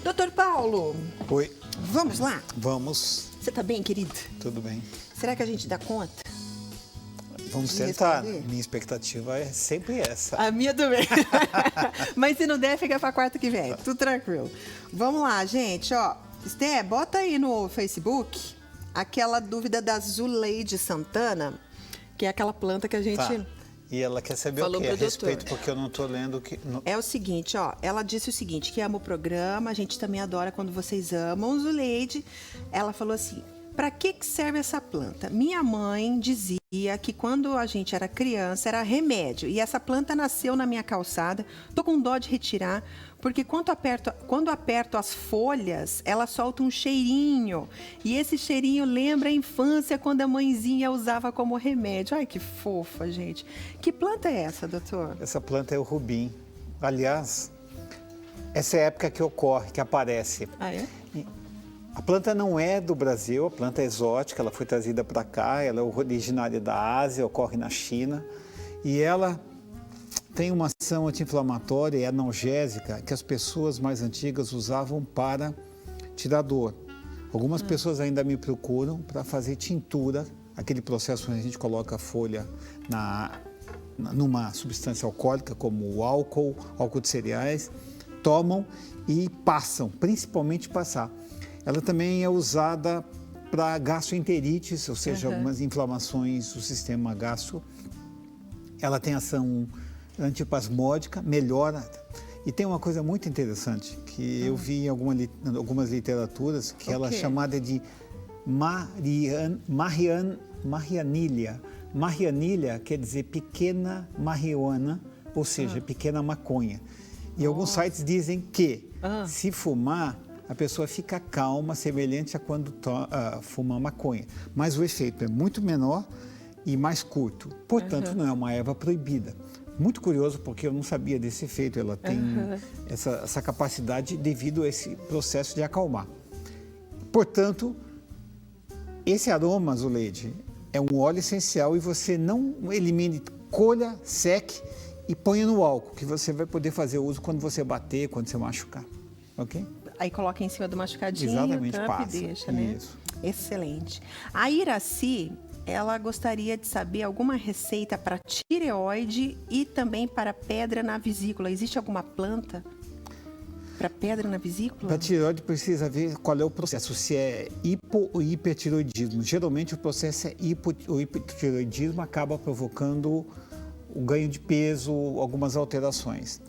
Doutor Paulo, Oi, vamos lá? vamos. Você tá bem, querido? Tudo bem. Será que a gente dá conta? Vamos De tentar. responder? Minha expectativa é sempre essa. A minha também. Mas se não der, fica pra quarta que vem. Tudo tranquilo. Vamos lá, gente. Ó, Esté, bota aí no Facebook aquela dúvida da Zuleide Santana, que é aquela planta que a gente... Tá. E ela quer saber Falou o quê? A pro respeito, doutor. porque eu não estou lendo o que... É o seguinte, ó, ela disse o seguinte, que ama o programa, a gente também adora quando vocês amam. Zuleide, ela falou assim, para que serve essa planta? Minha mãe dizia que quando a gente era criança era remédio, e essa planta nasceu na minha calçada, tô com dó de retirar, porque quando aperto as folhas, ela solta um cheirinho, e esse cheirinho lembra a infância, quando a mãezinha usava como remédio. Ai, que fofa, gente. Que planta é essa, doutor? Essa planta é o rubim. Aliás, essa é a época que ocorre, que aparece. Ah, é? A planta não é do Brasil, a planta é exótica, ela foi trazida para cá, ela é originária da Ásia, ocorre na China, e ela tem uma ação anti-inflamatória e analgésica que as pessoas mais antigas usavam para tirar dor. Algumas pessoas ainda me procuram para fazer tintura, aquele processo onde a gente coloca a folha numa substância alcoólica, como o álcool de cereais, tomam e passam, principalmente passar. Ela também é usada para gastroenterites, ou seja, algumas inflamações do sistema gastro. Ela tem ação antipasmódica, melhora. E tem uma coisa muito interessante, que eu vi em algumas literaturas, que ela é chamada de marianilha. Marianilha quer dizer pequena marihuana, ou seja, pequena maconha. E alguns sites dizem que, se fumar, a pessoa fica calma, semelhante a quando fuma maconha. Mas o efeito é muito menor e mais curto. Portanto, não é uma erva proibida. Muito curioso, porque eu não sabia desse efeito. Ela tem essa capacidade devido a esse processo de acalmar. Portanto, esse aroma, Zuleide, é um óleo essencial e você não elimine, colha, seque e ponha no álcool, que você vai poder fazer uso quando você bater, quando você machucar. Ok? Aí coloca em cima do machucadinho, Exatamente, tampa passa. e deixa, né? Isso. Excelente. A Iraci, ela gostaria de saber alguma receita para tireoide e também para pedra na vesícula. Existe alguma planta para pedra na vesícula? Para tireoide precisa ver qual é o processo, se é hipo ou hipertiroidismo. Geralmente o processo é o hipotiroidismo acaba provocando o ganho de peso, algumas alterações.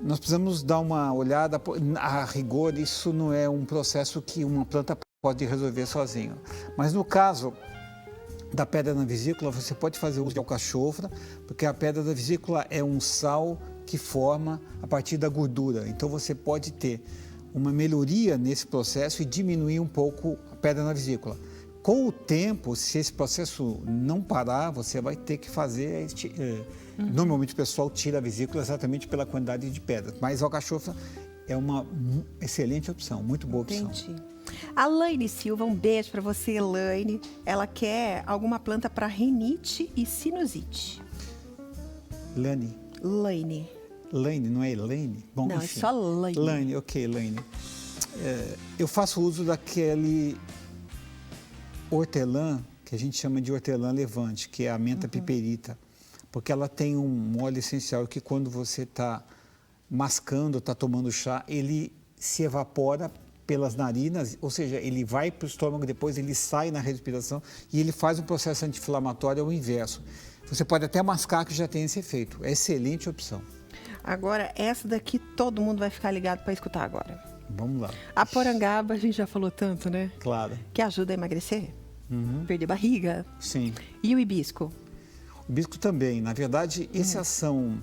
Nós precisamos dar uma olhada, a rigor, isso não é um processo que uma planta pode resolver sozinho. Mas no caso da pedra na vesícula, você pode fazer uso de alcachofra, porque a pedra da vesícula é um sal que forma a partir da gordura. Então você pode ter uma melhoria nesse processo e diminuir um pouco a pedra na vesícula. Com o tempo, se esse processo não parar, você vai ter que fazer... Normalmente o pessoal tira a vesícula exatamente pela quantidade de pedras, mas a alcachofra é uma excelente opção, muito boa opção. Entendi. A Laine Silva, um beijo para você, Laine. Ela quer alguma planta para rinite e sinusite. Laine, não é Elaine? Bom, Não, enfim. é só Laine. Laine, ok, Laine. Eu faço uso daquele hortelã, que a gente chama de hortelã levante, que é a menta piperita, porque ela tem um óleo essencial que quando você está mascando, está tomando chá, ele se evapora pelas narinas, ou seja, ele vai para o estômago, depois ele sai na respiração e ele faz um processo anti-inflamatório ao inverso. Você pode até mascar que já tem esse efeito. É excelente opção. Agora, essa daqui todo mundo vai ficar ligado para escutar agora. Vamos lá. A porangaba, a gente já falou tanto, né? Claro. Que ajuda a emagrecer, perder barriga. Sim. E o hibisco? O hibisco também. Na verdade, essa ação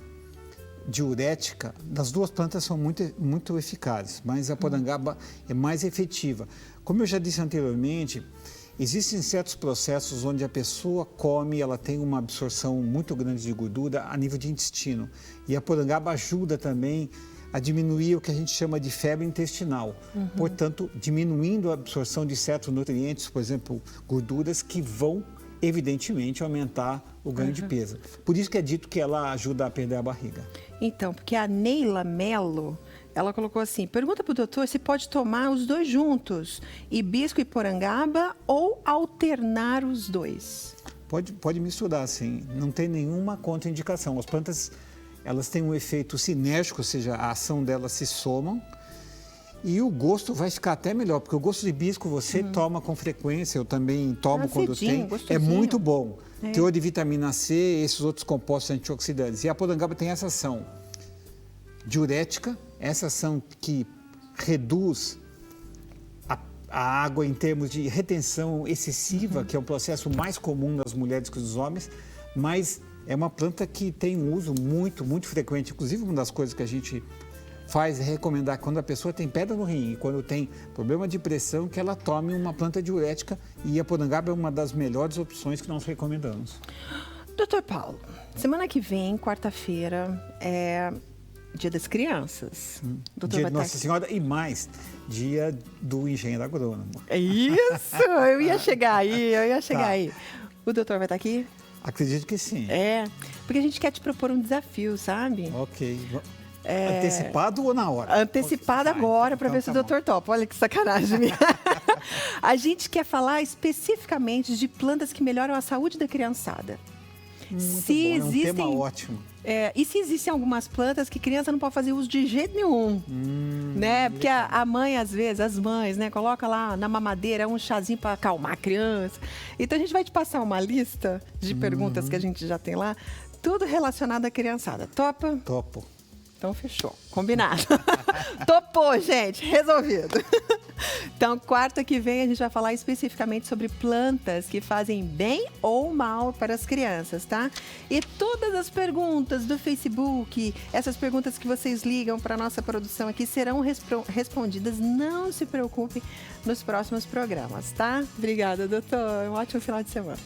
diurética das duas plantas são muito eficazes, mas a porangaba é mais efetiva. Como eu já disse anteriormente, existem certos processos onde a pessoa come, ela tem uma absorção muito grande de gordura a nível de intestino. E a porangaba ajuda também a diminuir o que a gente chama de febre intestinal. Portanto, diminuindo a absorção de certos nutrientes, por exemplo, gorduras que vão, evidentemente, aumentar o ganho de peso. Por isso que é dito que ela ajuda a perder a barriga. Então, porque a Neila Mello, Ela colocou assim, pergunta pro doutor se pode tomar os dois juntos, hibisco e porangaba, ou alternar os dois. Pode misturar, sim. Não tem nenhuma contraindicação. As plantas, elas têm um efeito sinérgico, ou seja, a ação delas se somam. E o gosto vai ficar até melhor, porque o gosto de hibisco você toma com frequência, eu também tomo quando tem. É muito bom. Teor de vitamina C, esses outros compostos antioxidantes. E a porangaba tem essa ação diurética, essa ação que reduz a água em termos de retenção excessiva, que é um processo mais comum nas mulheres que nos homens, mas é uma planta que tem um uso muito, muito frequente. Inclusive, uma das coisas que a gente faz é recomendar quando a pessoa tem pedra no rim e quando tem problema de pressão, que ela tome uma planta diurética, e a porangaba é uma das melhores opções que nós recomendamos. Doutor Paulo, semana que vem, quarta-feira, é Dia das Crianças. Dia de Nossa Senhora e mais, dia do engenheiro agrônomo. Isso, eu ia chegar aí. O doutor vai estar aqui? Acredito que sim. Porque a gente quer te propor um desafio, sabe? Ok. Antecipado ou na hora? Antecipado agora, para ver se o doutor topa. Olha que sacanagem. A gente quer falar especificamente de plantas que melhoram a saúde da criançada. Muito bom, é um tema ótimo. E se existem algumas plantas que criança não pode fazer uso de jeito nenhum, né? Porque a mãe, às vezes, as mães, né, coloca lá na mamadeira um chazinho para acalmar a criança. Então a gente vai te passar uma lista de perguntas que a gente já tem lá, tudo relacionado à criançada. Topa? Topo. Então fechou, combinado. Topou, gente, resolvido. Então, quarta que vem a gente vai falar especificamente sobre plantas que fazem bem ou mal para as crianças, tá? E todas as perguntas do Facebook, essas perguntas que vocês ligam para a nossa produção aqui, serão respondidas, não se preocupem, nos próximos programas, tá? Obrigada, doutor. Um ótimo final de semana.